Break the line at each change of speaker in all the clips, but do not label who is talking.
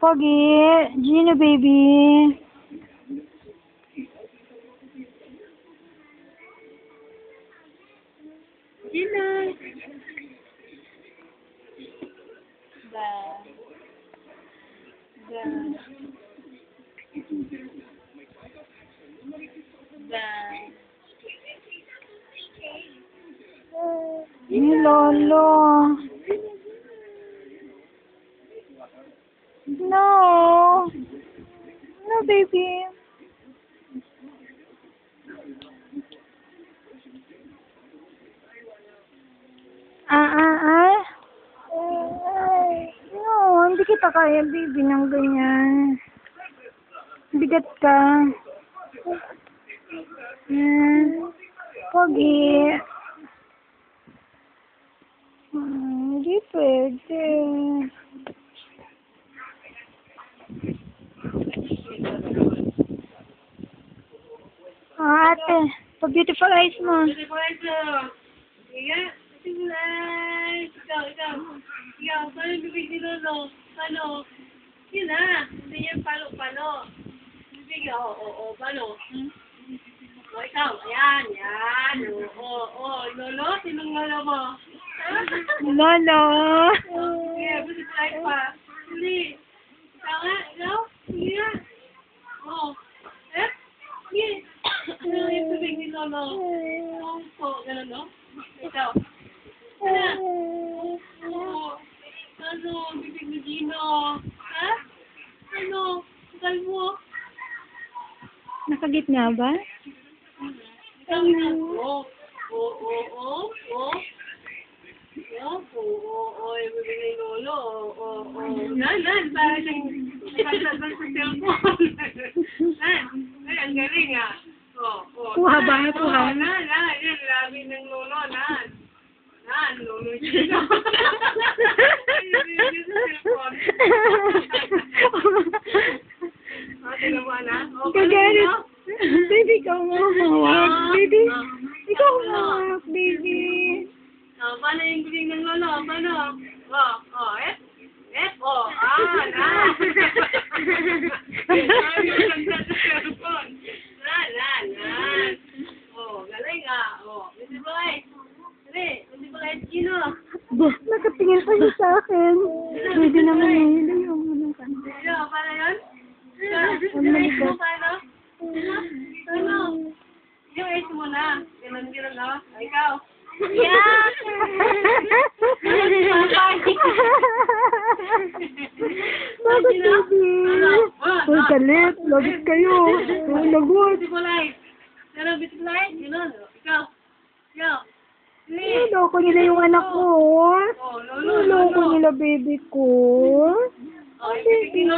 Pogi, Gino baby.
Gino. Ba. Ba. Ba.
Ni Lolo. No. No, baby. No, hindi kita kaya, baby, ng ganyan. Bigat ka. Pogi. Hindi pwede. Ate, pa-beautiful eyes mo.
Beautiful eyes mo. Iya. Beautiful eyes. Ikaw. Ikaw, paano yung bibig ni Lolo? Paano? Yun na. Hindi yan palo. Bibig, paano? O, ikaw. Ayan. Lolo, sinong lolo mo?
Lolo.
Sige, beautiful eyes pa. Hindi. Ikaw nga, ikaw? Sige nga. Sige. Ano yung bibig ni Lolo? Ganun, no? Ikaw. Ano, bibig ni Gino? Ha? Ano? Sakal mo?
Nakagitna ba?
Ikaw na. Yung bibig ni Lolo. Nan, para siyang nagsasagal sa cellphone. Ay, ang galing ah.
Kuha ba? Kuha?
Nan, yan, labi ng Lolo, nan, Lolo Gino. Tingnan mo, na?
Kagalit. Baby, ikaw mahawak. Baby, ikaw mahawak, baby.
Paano yung galing ng Lolo? Paano? Galing ah. Beautiful eyes. Dali, beautiful eyes, Gino.
Nakatingin pa siya sa akin. Baby naman eh. Layo mo ng kanta.
Paano yun? Eyes mo, paano? Paano? Yung eyes mo na. Ganun, no? Ikaw. Yeah!
Bakit, baby? Uy, galit. Lagit kayo. Uy, lagot.
Beautiful eyes. Beautiful eyes? Ganun. Ikaw.
Loko nila yung anak ko. Loko nila baby ko.
Baby.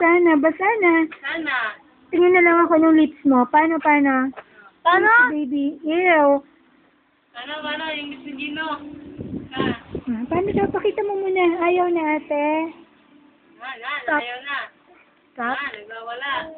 Basa na.
Sana.
Tingin na lang ako ng lips mo. Paano?
Paano?
Baby, ew.
Paano? Yung lips ni Gino.
Paano daw? Pakita mo muna. Ayaw na, ate.
Ayaw na.
Stop.
Nagwawala.